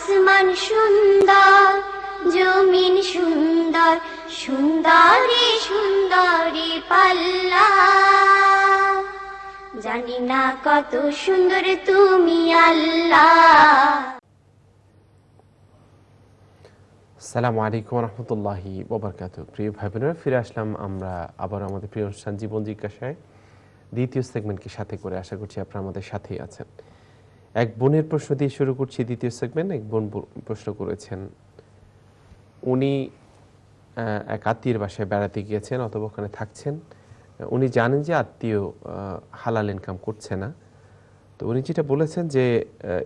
আসমান সুন্দর, জমিন সুন্দর, সুন্দরী সুন্দরী পাল্লা। জানি না কত সুন্দর তুমি আল্লাহ। আসসালামু আলাইকুম রহমতুল্লাহি ওয়াবারাকাতুহু। প্রিয় ভাই বোনেরা, ফিরে আসলাম আমরা আবার আমাদের প্রিয় অনুষ্ঠান জীবন জিজ্ঞাসায় দ্বিতীয় সেগমেন্টকে সাথে করে। আশা করছি আপনারা আমাদের সাথেই আছেন। এক বোনের প্রশ্ন দিয়ে শুরু করছি দ্বিতীয় সেগমেন্ট। এক বোন প্রশ্ন করেছেন, উনি এক আত্মীয়ের বাসায় বেড়াতে গিয়েছেন অথবা ওখানে থাকছেন। উনি জানেন যে আত্মীয় হালাল ইনকাম করছে না। তো উনি যেটা বলেছেন যে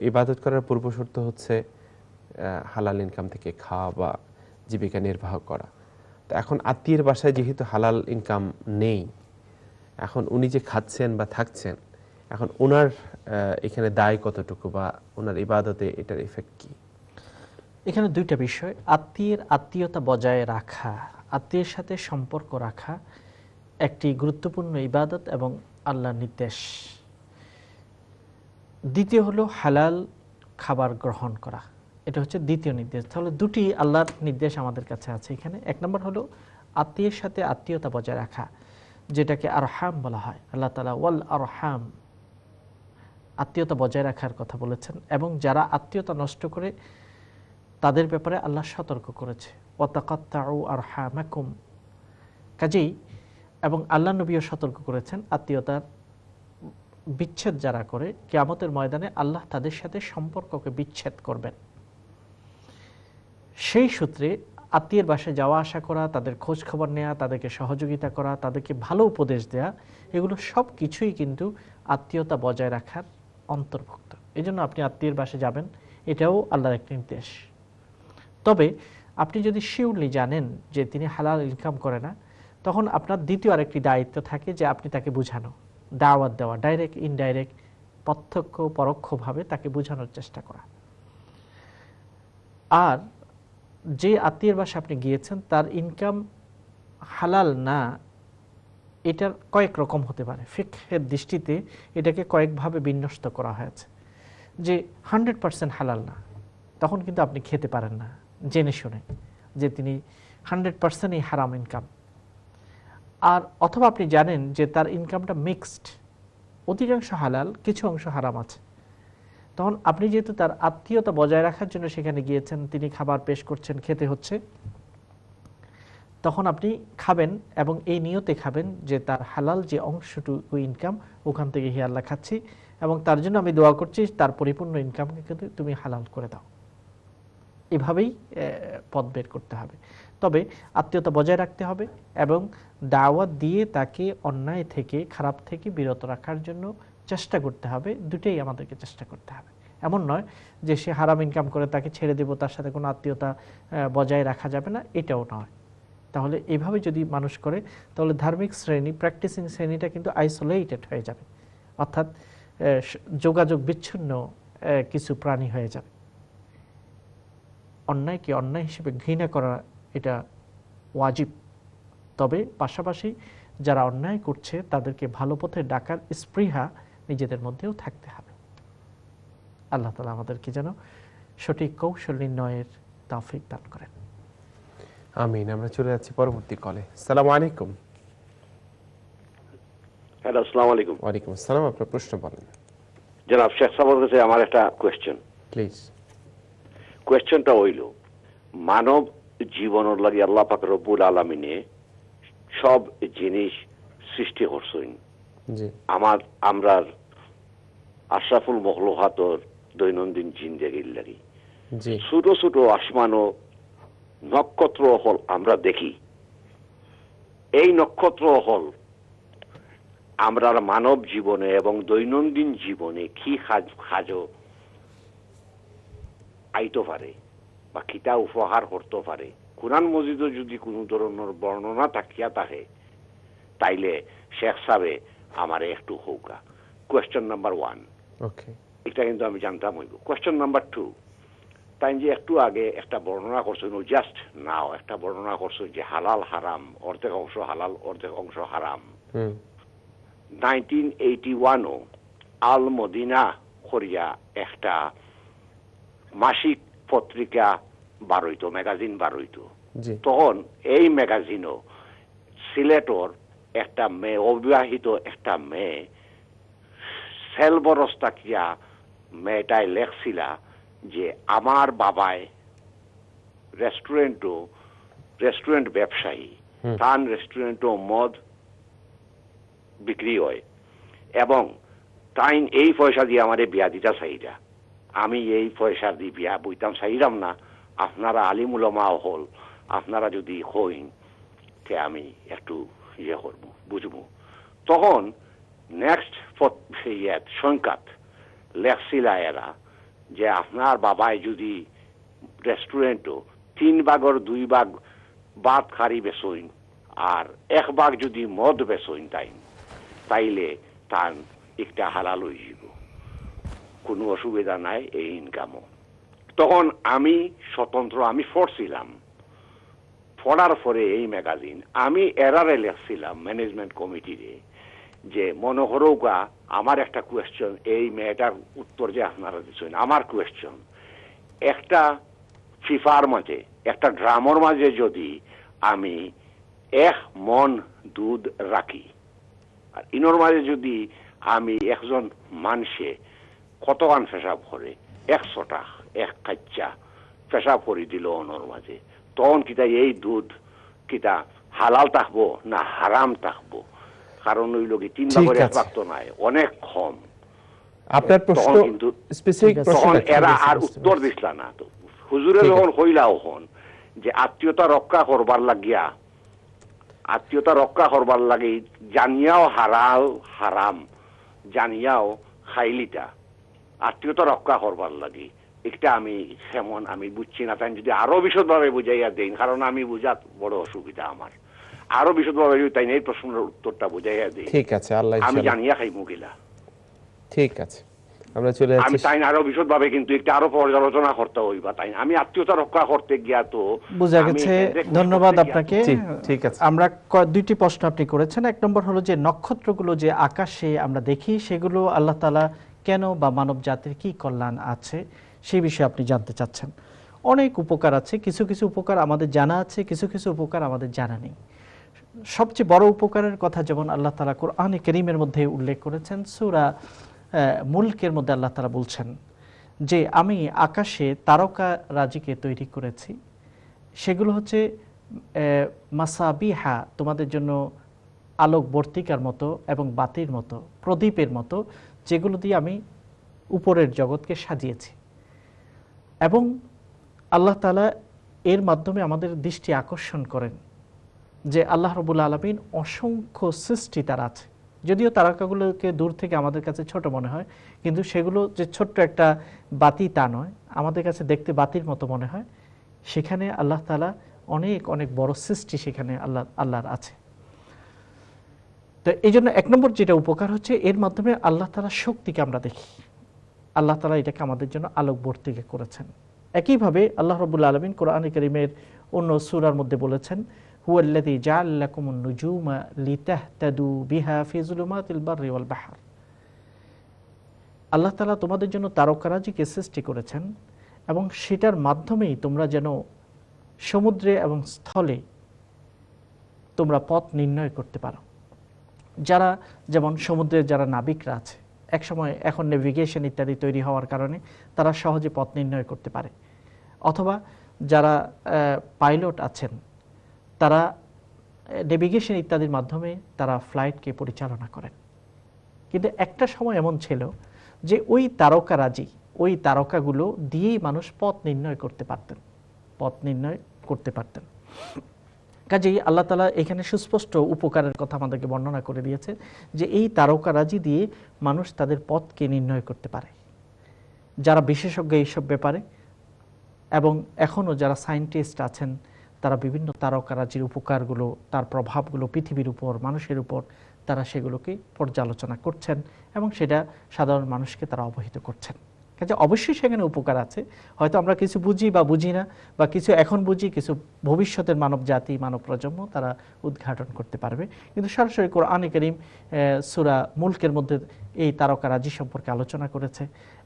ইবাদত করার পূর্ব শর্ত হচ্ছে হালাল ইনকাম থেকে খাওয়া বা জীবিকা নির্বাহ করা। তো এখন আত্মীয়ের বাসায় যেহেতু হালাল ইনকাম নেই, এখন উনি যে খাচ্ছেন বা থাকছেন, এখন ওনার এখানে দায় কতটুকু বা ওনার ইবাদতে এটার ইফেক্ট কি? এখানে দুইটা বিষয়। আত্মীয়তা বজায় রাখা, আত্মীয়ের সাথে সম্পর্ক রাখা একটি গুরুত্বপূর্ণ ইবাদত এবং আল্লাহর নির্দেশ। দ্বিতীয় হলো হালাল খাবার গ্রহণ করা, এটা হচ্ছে দ্বিতীয় নির্দেশ। তাহলে দুটি আল্লাহর নির্দেশ আমাদের কাছে আছে এখানে। এক নম্বর হলো আত্মীয়ের সাথে আত্মীয়তা বজায় রাখা, যেটাকে আরহাম বলা হয়। আল্লাহ তাআলা ওয়াল আরহাম, আত্মীয়তা বজায় রাখার কথা বলেছেন। এবং যারা আত্মীয়তা নষ্ট করে তাদের ব্যাপারে আল্লাহ সতর্ক করেছে, ওয়াতাকাত্তাউ আরহামাকুম। কাজেই এবং আল্লাহ নবীও সতর্ক করেছেন আত্মীয়তার বিচ্ছেদ যারা করে কিয়ামতের ময়দানে আল্লাহ তাদের সাথে সম্পর্ককে বিচ্ছেদ করবেন। সেই সূত্রে আত্মীয়ের বাসায় যাওয়া আসা করা, তাদের খোঁজ খবর নেওয়া, তাদেরকে সহযোগিতা করা, তাদেরকে ভালো উপদেশ দেয়া, এগুলো সব কিছুই কিন্তু আত্মীয়তা বজায় রাখার অন্তর্ভুক্ত। এই জন্য আপনি আত্মীয়ের বাসায় যাবেন, এটাও আল্লাহর একটি নির্দেশ। তবে আপনি যদি শিওরলি জানেন যে তিনি হালাল ইনকাম করে না, তখন আপনার দ্বিতীয় আরেকটি দায়িত্ব থাকে যে আপনি তাকে বুঝানো, দাওয়াত দেওয়া, ডাইরেক্ট ইনডাইরেক্ট, প্রত্যক্ষ পরোক্ষভাবে তাকে বোঝানোর চেষ্টা করা। আর যে আত্মীয়ের বাসায় আপনি গিয়েছেন তার ইনকাম হালাল না, এটার কয়েক রকম হতে পারে। ফিকহের দৃষ্টিতে এটাকে কয়েকভাবে বিন্যস্ত করা হয়েছে। যে 100% হালাল না, তখন কিন্তু আপনি খেতে পারেন না জেনে শুনে যে তিনি 100%ই হারাম ইনকাম। আর অথবা আপনি জানেন যে তার ইনকামটা মিক্সড, অধিকাংশ হালাল, কিছু অংশ হারাম আছে। তখন আপনি যেহেতু তার আত্মীয়তা বজায় রাখার জন্য সেখানে গিয়েছেন, তিনি খাবার পেশ করছেন, খেতে হচ্ছে, তখন আপনি খাবেন এবং এই নিয়তে খাবেন যে তার হালাল যে অংশটুকু ইনকাম, ওখান থেকে হি আল্লাহ খাচ্ছি এবং তার জন্য আমি দোয়া করছি তার পরিপূর্ণ ইনকামকে কিন্তু তুমি হালাল করে দাও। এভাবেই পথ বের করতে হবে। তবে আত্মীয়তা বজায় রাখতে হবে এবং দাওয়াত দিয়ে তাকে অন্যায় থেকে, খারাপ থেকে বিরত রাখার জন্য চেষ্টা করতে হবে। দুটেই আমাদেরকে চেষ্টা করতে হবে। এমন নয় যে সে হারাম ইনকাম করে তাকে ছেড়ে দেব, তার সাথে কোনো আত্মীয়তা বজায় রাখা যাবে না, এটাও নয়। তাহলে এইভাবে যদি মানুষ করে, তাহলে ধার্মিক শ্রেণী, প্র্যাকটিসিং শ্রেণীটা কিন্তু আইসোলেটেড হয়ে যাবে, অর্থাৎ যোগাযোগ বিচ্ছিন্ন কিছু প্রাণী হয়ে যাবে। অন্যায়কে অন্যায় হিসেবে ঘৃণা করা এটা ওয়াজিব। তবে পাশাপাশি যারা অন্যায় করছে তাদেরকে ভালো পথে ডাকার স্পৃহা নিজেদের মধ্যেও থাকতে হবে। আল্লাহ তাআলা আমাদেরকে যেন সঠিক কৌশল নির্ণয়ের তৌফিক দান করেন। আমিন। আমরা চলে যাচ্ছি পরবর্তী কলে। আসসালামু আলাইকুম। হ্যালো, আসসালামু আলাইকুম। ওয়ালাইকুম আসসালাম। আপনার প্রশ্ন বলেন। জনাব শেখ সাহেবের কাছে আমার একটা কোয়েশ্চেন। প্লিজ। কোয়েশ্চেনটা হইল, মানব জীবনের লাগি আল্লাহ পাক রব্বুল আলামিনে সব জিনিস সৃষ্টি করছেন। জি। আমরার আশরাফুল মখলুকাতর দৈনন্দিন জিন্দেগির লাগি জি। ছোট ছোট আসমান ও নক্ষত্র হল আমরা দেখি। এই নক্ষত্র হল আমরার মানব জীবনে এবং দৈনন্দিন জীবনে কি কাজ আইতে পারে বা কিতা উপহার করতে পারে। কুরআন মজিদে যদি কোনো ধরনের বর্ণনা থাকিয়া থাকে তাইলে শেখ সাহেব আমারে একটু হৌকা। কোয়েশ্চেন নাম্বার 1, ওকে, এটা কিন্তু আমি জানতাম হইব। কোয়েশ্চেন নাম্বার 2, তাই যে একটু আগে একটা বর্ণনা করছেন, জাস্ট নাও একটা বর্ণনা করছেন যে হালাল হারাম, অর্ধেক অংশ হালাল অর্ধেক অংশ হারাম। 1981 আল মদিনা করিয়া একটা মাসিক পত্রিকা বার হইতো, ম্যাগাজিন বার হইতো। জি তখন এই ম্যাগাজিনও সিলেটর একটা মেয়ে, অবিবাহিত একটা মেয়ে, সেলবরস্তা কিয়া মেয়েটাই লেখছিলা যে আমার বাবায় রেস্টুরেন্ট ব্যবসায়ী, তার রেস্টুরেন্টও মদ বিক্রি হয় এবং তাই এই পয়সা দিয়ে আমাদের বিয়া দিতা চাইরা। আমি এই পয়সা দিয়ে বিয়া বইতাম চাইরাম না, আপনারা আলিমুলমা হল, আপনারা যদি হইন তে আমি একটু ইয়ে করবো, বুঝবো। তখন নেক্সট সংখ্যাত লেখছিলা এরা যে আপনার বাবায় যদি রেস্টুরেন্টও 3 ভাগের 2 ভাগ ভাত খারি বেচইন আর 1 ভাগ যদি মদ বেচইন তাইলে তার একটা হালাল হয়ে যাব, কোনো অসুবিধা নাই এই ইনকামও। তখন আমি স্বতন্ত্র, আমি পড়ছিলাম, পড়ার পরে এই ম্যাগাজিন আমি এরারে লেখছিলাম ম্যানেজমেন্ট কমিটিরে যে মনোহরৌকা আমার একটা কোয়েশ্চন, এই মেয়েটার উত্তর যে আপনারা দিচ্ছেন, আমার কোয়েশ্চন, একটা ফিফার মাঝে, একটা ড্রামর মাঝে যদি আমি 1 মন দুধ রাখি আর ইনোর মাঝে যদি আমি একজন মানুষে কতখান পেশাব করে 100টা 1 কাচ্চা পেশাব করে দিল অনর মাঝে, তখন কিতা এই দুধ কিতা হালাল থাকবো না হারাম থাকবো? কারণ ওই লোক 3 ভাগের 1 ভাগ তো নাই, অনেক কম। আপনার প্রশ্ন কিন্তু স্পেসিফিক তখন প্রশ্ন এরা আর উত্তর দিছিল না। তো হুজুরে যখন কইলাও হন যে আত্মীয়তা রক্ষা করবার লাগিয়া, আত্মীয়তা রক্ষা করবার লাগে জানিয়াও হারাম জানিয়াও খাইলিটা আত্মীয়তা রক্ষা করবার লাগে, একটা আমি সেমন আমি বুঝছি না। তাই যদি আরো বিশদভাবে বুঝাইয়া দেন, কারণ আমি বুঝাত বড় অসুবিধা আমার, আরো বিশদভাবে তাই এই প্রশ্নের উত্তরটা বুঝাইয়া দেই। ঠিক আছে, আল্লাহ আমি ইনশাআল্লাহ। জানিয়া খাই মুগিলা। ঠিক আছে, আমরা চলে আমি যাচ্ছি। তাই আরো বিশদভাবে কিন্তু একটা আরো পর্যালোচনা করতে হইবা। তাই আমি আত্মীয়তা রক্ষা করতে গিয়া তো বুঝা আমি গেছে। এখান থেকে ধন্যবাদ করতে গিয়া আপনাকে। জি, ঠিক আছে। আমরা 2টি প্রশ্ন আপনি করেছেন। 1 নম্বর হলো যে নক্ষত্রগুলো যে আকাশে আমরা দেখি সেগুলো আল্লাহ তাআলা কেন বা মানব জাতির কি কল্যাণ আছে সেই বিষয়ে আপনি জানতে চাচ্ছেন। অনেক উপকার আছে, কিছু কিছু উপকার আমাদের জানা আছে, কিছু কিছু উপকার আমাদের জানা নেই। সবচেয়ে বড় উপকারের কথা যেমন আল্লাহ তাআলা কোরআনে কারীমের মধ্যে উল্লেখ করেছেন, সূরা মুলকের মধ্যে আল্লাহ তাআলা বলছেন যে আমি আকাশে তারকা রাজিকে তৈরি করেছি, সেগুলো হচ্ছে মাসাবিহা, তোমাদের জন্য আলোক বর্তিকার মতো এবং বাতির মতো, প্রদীপের মতো, যেগুলো দিয়ে আমি উপরের জগৎকে সাজিয়েছি। এবং আল্লাহ তাআলা এর মাধ্যমে আমাদের দৃষ্টি আকর্ষণ করেন যে আল্লাহ রাব্বুল আলামিন অসংখ্য সৃষ্টি তার আছে। যদিও তারকাগুলোকে দূর থেকে আমাদের কাছে ছোট মনে হয়, কিন্তু সেগুলো যে ছোট্ট একটা বাতি তা নয়, আমাদের কাছে দেখতে বাতির মতো মনে হয়। সেখানে আল্লাহ তাআলা অনেক অনেক বড় সৃষ্টি সেখানে আল্লাহর আছে। তো এই জন্য 1 নম্বর যেটা উপকার হচ্ছে, এর মাধ্যমে আল্লাহ তাআলা শক্তিকে আমরা দেখি। আল্লাহ তাআলা এটাকে আমাদের জন্য আলোকবর্তিকা করেছেন। একইভাবে আল্লাহ রাব্বুল আলামিন কোরআনে কারীমের অন্য সূরার মধ্যে বলেছেন, হুয়াল্লাযী জাআলা লাকুমুন নুজুমা লিতাহতাদু বিহা ফি যুলুমাতিল বাররি ওয়াল বাহর। আল্লাহ তাআলা তোমাদের জন্য তারকারাজিকে সৃষ্টি করেছেন এবং সেটার মাধ্যমেই তোমরা যেন সমুদ্রে এবং স্থলে তোমরা পথ নির্ণয় করতে পারো। যারা যেমন সমুদ্রের যারা নাবিকরা আছে, একসময় এখন নেভিগেশন ইত্যাদি তৈরি হওয়ার কারণে তারা সহজে পথ নির্ণয় করতে পারে, অথবা যারা পাইলট আছেন তারা নেভিগেশন ইত্যাদির মাধ্যমে তারা ফ্লাইটকে পরিচালনা করেন। কিন্তু একটা সময় এমন ছিল যে ওই তারকারাজি, ওই তারকাগুলো দিয়েই মানুষ পথ নির্ণয় করতে পারতেন। কাজেই আল্লাহ তাআলা এখানে সুস্পষ্ট উপকারের কথা আমাদেরকে বর্ণনা করে দিয়েছে যে এই তারকারাজি দিয়ে মানুষ তাদের পথকে নির্ণয় করতে পারে। যারা বিশেষজ্ঞ এইসব ব্যাপারে এবং এখনও যারা সায়েন্টিস্ট আছেন, তারা বিভিন্ন তারকারাজির উপকারগুলো, তার প্রভাবগুলো পৃথিবীর উপর, মানুষের উপর, তারা সেগুলোকে পর্যালোচনা করছেন এবং সেটা সাধারণ মানুষকে তারা অবহিত করছেন। কাজে অবশ্যই সেখানে উপকার আছে। হয়তো আমরা কিছু বুঝি বা বুঝি না, বা কিছু এখন বুঝি, কিছু ভবিষ্যতের মানব জাতি, মানব প্রজন্ম তারা উদ্ঘাটন করতে পারবে। কিন্তু সরাসরি কোরআনে কারীম সূরা মুলকের মধ্যে এই তারকারাজি সম্পর্কে আলোচনা করেছে।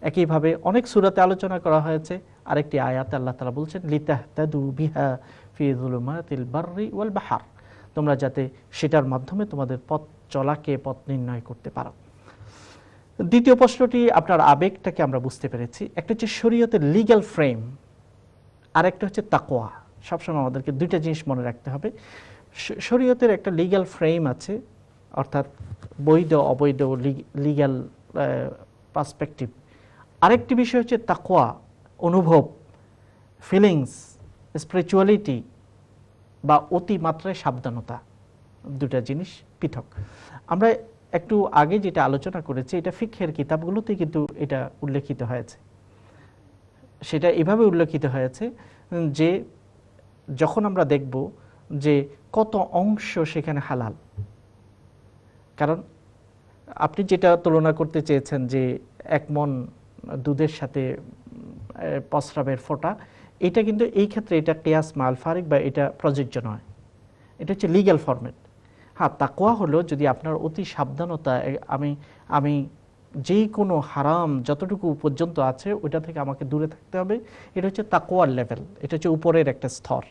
একইভাবে অনেক সূরাতে আলোচনা করা হয়েছে। আরেকটি আয়াতে আল্লাহ তাআলা বলছেন লিতাহতাদু বিহা ফি যুলুমাতিল বাররি ওয়াল বাহর, তোমরা যাতে সেটার মাধ্যমে তোমাদের পথ চলাকে, পথ নির্ণয় করতে পারো। দ্বিতীয় প্রশ্নটি, আপনার আবেগটাকে আমরা বুঝতে পেরেছি। একটা হচ্ছে শরীয়তের লিগ্যাল ফ্রেম, আর একটা হচ্ছে তাকওয়া। সবসময় আমাদেরকে দুইটা জিনিস মনে রাখতে হবে। শরীয়তের একটা লিগ্যাল ফ্রেম আছে, অর্থাৎ বৈধ অবৈধ লিগ্যাল পার্সপেক্টিভ। আরেকটি বিষয় হচ্ছে তাকওয়া, অনুভব, ফিলিংস, স্পিরিচুয়ালিটি বা অতিমাত্রায় সাবধানতা। দুটা জিনিস পৃথক। আমরা একটু আগে যেটা আলোচনা করেছি, এটা ফিকহের কিতাবগুলোতে কিন্তু এটা উল্লেখিত হয়েছে। সেটা এভাবে উল্লেখিত হয়েছে যে যখন আমরা দেখব যে কত অংশ সেখানে হালাল, কারণ আপনি যেটা তুলনা করতে চেয়েছেন যে 1 মণ দুধের সাথে প্রস্রাবের ফোঁটা, এটা কিন্তু এই ক্ষেত্রে এটা কিয়াস মাল ফারিক বা এটা প্রযোজ্য নয়। এটা হচ্ছে লিগ্যাল ফরম্যাট। হ্যাঁ, তাকওয়া হলো যদি আপনার অতি সাবধানতা, আমি যেই কোনো হারাম যতটুকু পর্যন্ত আছে ওইটা থেকে আমাকে দূরে থাকতে হবে, এটা হচ্ছে তাকওয়ার লেভেল, এটা হচ্ছে উপরের একটা স্তর।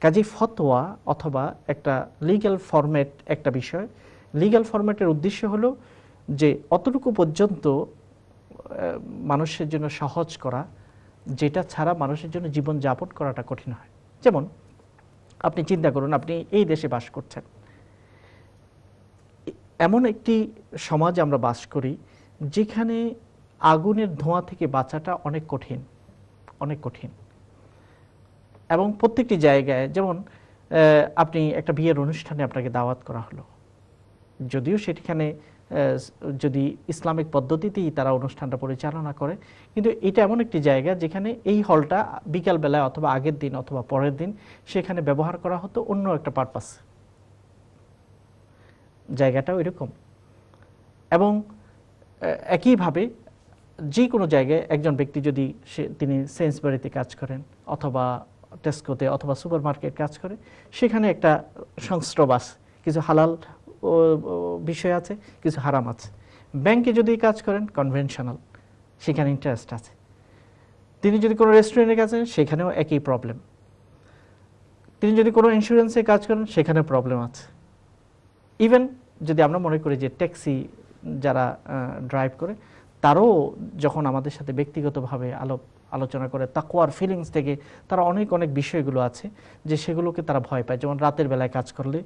কাজেই ফতোয়া অথবা একটা লিগ্যাল ফরম্যাট একটা বিষয়। লিগ্যাল ফরম্যাটের উদ্দেশ্য হলো যে অতটুকু পর্যন্ত মানুষের জন্য সহজ করা, যেটা ছাড়া মানুষের জন্য জীবন যাপন করাটা কঠিন হয়। যেমন আপনি চিন্তা করুন, আপনি এই দেশে বাস করছেন, এমন একটি সমাজে আমরা বাস করি যেখানে আগুনের ধোঁয়া থেকে বাঁচাটা অনেক কঠিন, অনেক কঠিন। এবং প্রত্যেকটি জায়গায়, যেমন আপনি একটা বিয়ের অনুষ্ঠানে আপনাকে দাওয়াত করা হলো, যদিও সেখানে যদি ইসলামিক পদ্ধতিতেই তারা অনুষ্ঠানটা পরিচালনা করে, কিন্তু এটা এমন একটি জায়গা যেখানে এই হলটা বিকালবেলায় অথবা আগের দিন অথবা পরের দিন সেখানে ব্যবহার করা হতো অন্য একটা পারপাস। জায়গাটাও এরকম। এবং একইভাবে যে কোনো জায়গায় একজন ব্যক্তি যদি তিনি সেন্সবারিতে কাজ করেন অথবা টেস্কোতে অথবা সুপার মার্কেট কাজ করে, সেখানে একটা সংস্রব আছে, কিছু হালাল বিষয় আছে, কিছু হারাম আছে। ব্যাংকে যদি কাজ করেন কনভেনশনাল, সেখানে ইন্টারেস্ট আছে। তিনি যদি কোনো রেস্টুরেন্টে কাজ করেন সেখানেও একই প্রবলেম। তিনি যদি কোনো ইন্স্যুরেন্সে কাজ করেন সেখানে প্রবলেম আছে। ইভেন যদি আমরা মনে করি যে ট্যাক্সি যারা ড্রাইভ করে, তারও যখন আমাদের সাথে ব্যক্তিগতভাবে আলোচনা করে তাকওয়ার ফিলিংস থেকে, তারা অনেক অনেক বিষয়গুলো আছে যে সেগুলোকে তারা ভয় পায়। যেমন রাতের বেলায় কাজ করলে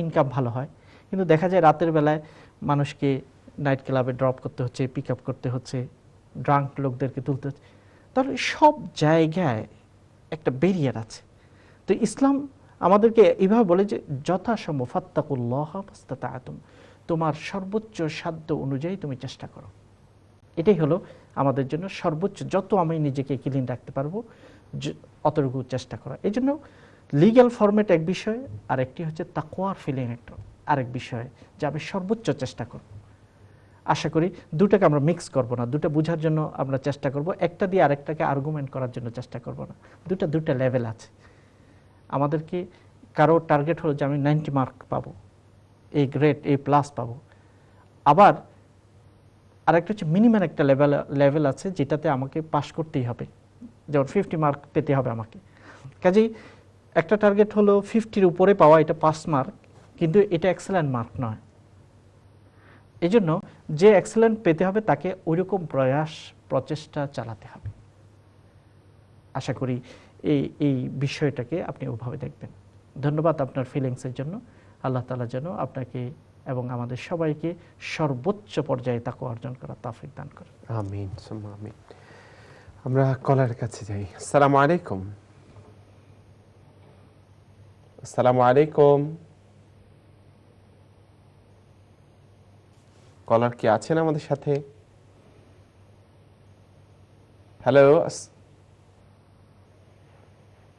ইনকাম ভালো হয়, কিন্তু দেখা যায় রাতের বেলায় মানুষকে নাইট ক্লাবে ড্রপ করতে হচ্ছে, পিক আপ করতে হচ্ছে, ড্রাঙ্ক লোকদেরকে তুলতে হচ্ছে। তাহলে সব জায়গায় একটা ব্যারিয়ার আছে। তো ইসলাম আমাদেরকে এইভাবে বলে যে যথাসম্ভব ফাত্তাকুল্লাহ মাস্তাতা'তুম, তোমার সর্বোচ্চ সাধ্য অনুযায়ী তুমি চেষ্টা করো। এটাই হলো আমাদের জন্য সর্বোচ্চ, যত আমি নিজেকে ক্লিন রাখতে পারবো অতটুকু চেষ্টা করা। এই জন্য লিগ্যাল ফরম্যাট এক বিষয়, আর একটি হচ্ছে তাকওয়ার ফিলিং একটা আরেক বিষয়, যে আমি সর্বোচ্চ চেষ্টা করব। আশা করি দুটাকে আমরা মিক্স করব না, দুটা বোঝার জন্য আমরা চেষ্টা করব, একটা দিয়ে আরেকটাকে আর্গুমেন্ট করার জন্য চেষ্টা করব না। দুটা লেভেল আছে আমাদেরকে। কারো টার্গেট হলো যে আমি 90 মার্ক পাবো, এ গ্রেড, এ প্লাস পাবো। আবার আরেকটা হচ্ছে মিনিমাম একটা লেভেল আছে যেটাতে আমাকে পাস করতেই হবে, যেমন 50 মার্ক পেতে হবে আমাকে। কাজেই একটা টার্গেট হলো 50-র উপরে পাওয়া, এটা পাস মার্ক, কিন্তু এটা এক্সেলেন্ট মার্ক নয়। এই জন্য যে এক্সেলেন্ট পেতে হবে তাকে ওইরকম প্রচেষ্টা চালাতে হবে। আশা করি এই বিষয়টাকে আপনি ওভাবে দেখবেন। ধন্যবাদ আপনার ফিলিংসের জন্য। আল্লাহ তাআলা যেন আপনাকে এবং আমাদের সবাইকে সর্বোচ্চ পর্যায়ে তাকওয়া অর্জন করার তৌফিক দান করেন। আমিন সুম্মা আমিন। আমরা কলার কাছে যাই। আসসালামু আলাইকুম। আসসালামু আলাইকুম। কলার কি আছেন আমাদের সাথে? হ্যালো,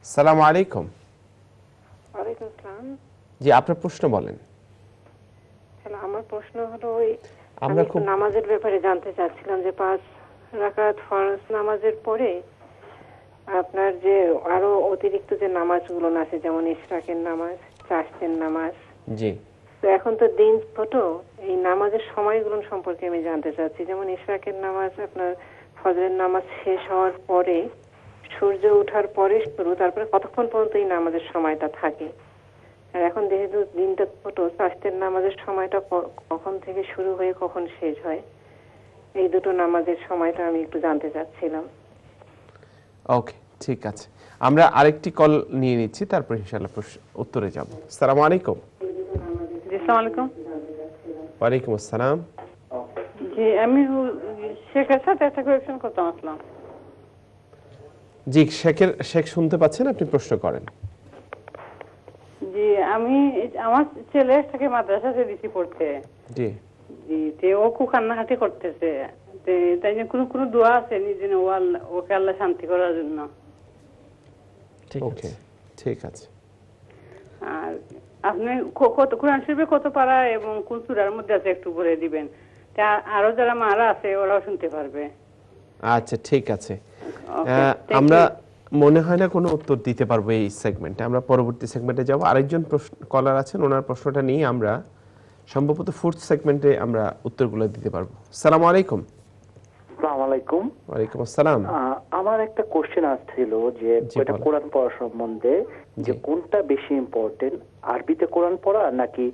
আসসালামু আলাইকুম। ওয়ালাইকুম আসসালাম। জি, আপনার প্রশ্ন বলেন। হ্যালো, আমার প্রশ্ন হলো আমি নামাজের ব্যাপারে জানতে চাচ্ছিলাম যে 5 রাকাত ফরজ নামাজের পরে আপনার যে আরো অতিরিক্ত যে নামাজগুলো আছে, যেমন ইশরাকের নামাজ, চাষতের নামাজ, জি তো এখন তো দিন ছোট, এই নামাজের সময়গুলো সম্পর্কে আমি জানতে চাচ্ছি। যেমন ইশরাকের নামাজ আপনার ফজরের নামাজ শেষ হওয়ার পরে, সূর্য ওঠার পরে শুরু, তারপরে কতক্ষণ পর্যন্ত এই নামাজের সময়টা থাকে? আর এখন যেহেতু দিনটা ছোট, চাষতের নামাজের সময়টা কখন থেকে শুরু হয়ে কখন শেষ হয়, এই দুটো নামাজের সময়টা আমি একটু জানতে চাচ্ছিলাম। ওকে, ঠিক আছে। আমরা আরেকটি কল নিয়ে নিচ্ছি, তারপর ইনশাআল্লাহ উত্তরে যাব। আসসালামু আলাইকুম। জি, আসসালামু আলাইকুম। ওয়ালাইকুম আসসালাম। জি, আমি শেখের সাথে একটা কোয়েশ্চেন করতে আসলাম। জি, শেখ শুনতে পাচ্ছেন, আপনি প্রশ্ন করেন। জি, আমি আমার ছেলেটাকে মাদ্রাসাতে দিছি পড়তে। জি জি, ও খুব কান্নাকাটি করতেছে। তাই জন্য কোনো দোয়া আছে নিজে ওকে আল্লাহ শান্তি করার জন্য? ঠিক ওকে, আছে। ঠিক আছে। আর আপনি কোরআন শরীফে কত পারা এবং কোন সূরার মধ্যে আছে একটু বলে দিবেন, তা আরো যারা মারা আছে ওরাও শুনতে পারবে। আচ্ছা, ঠিক আছে। Okay, thank আমরা you. মনে হয় না কোনো উত্তর দিতে পারবো এই সেগমেন্টে। আমরা পরবর্তী সেগমেন্টে যাব। আরেকজন কলার আছেন, ওনার প্রশ্নটা নিয়ে আমরা সম্ভবত ফোর্থ সেগমেন্টে আমরা উত্তরগুলো দিতে পারবো। আসসালামু আলাইকুম। আসসালামু আলাইকুম। ওয়ালাইকুম আসসালাম। আমার একটা কোশ্চেন আসছিল যে জি, এটা বলেন। কোরআন পড়া সম্বন্ধে, যে জি। কোনটা বেশি ইম্পর্টেন্ট, আরবিতে কোরআন পড়া নাকি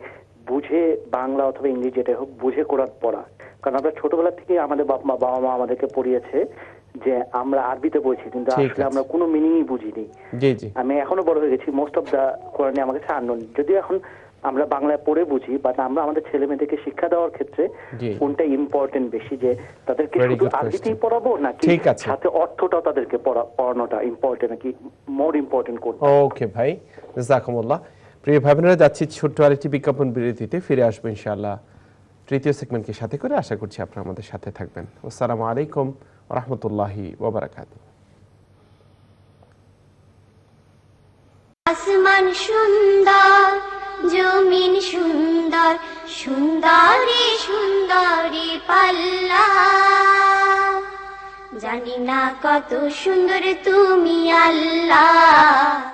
বুঝে বাংলা অথবা ইংরেজি যেটা হোক বুঝে কোরআন পড়া? কারণ আমরা ছোটবেলা থেকে আমাদের বাবা মা আমাদেরকে পড়িয়েছে যে আমরা আরবিতে পড়েছি, কিন্তু ঠিক আসলে আছে। আমরা কোনো মিনিংই বুঝিনি। জি জি আমি এখনো বড় হয়ে গেছি, মোস্ট অফ দা কোরআনে আমার কাছে আননোন, যদিও এখন আমরা বাংলায় পড়ে বুঝি, বাট আমরা আমাদের ছেলে মেয়েদেরকে শিক্ষা দেওয়ার ক্ষেত্রে জি। কোনটা ইম্পর্টেন্ট বেশি, যে তাদেরকে Very শুধু good আরবিতেই question. পড়াবো নাকি ঠিক আছে। সাথে অর্থটাও তাদেরকে পড়ানোটা ইম্পর্টেন্ট, নাকি মোর ইম্পর্টেন্ট কোনটা? ওকে ভাই, জাযাকুমুল্লাহ। প্রিয় ভাই বোনেরা, যাচ্ছি ছোট্ট আরেকটি বিজ্ঞাপন বিরতিতে, ফিরে আসবো ইনশাআল্লাহ তৃতীয় সেগমেন্টকে সাথে করে। আশা করছি আপনারা আমাদের সাথে থাকবেন। আসসালামু আলাইকুম ওয়া রাহমাতুল্লাহি ওয়া বারাকাতুহু। আসমান সুন্দর, জমিন সুন্দর, সুন্দরী সুন্দরী পাল্লা। জানি না কত সুন্দর তুমি আল্লাহ।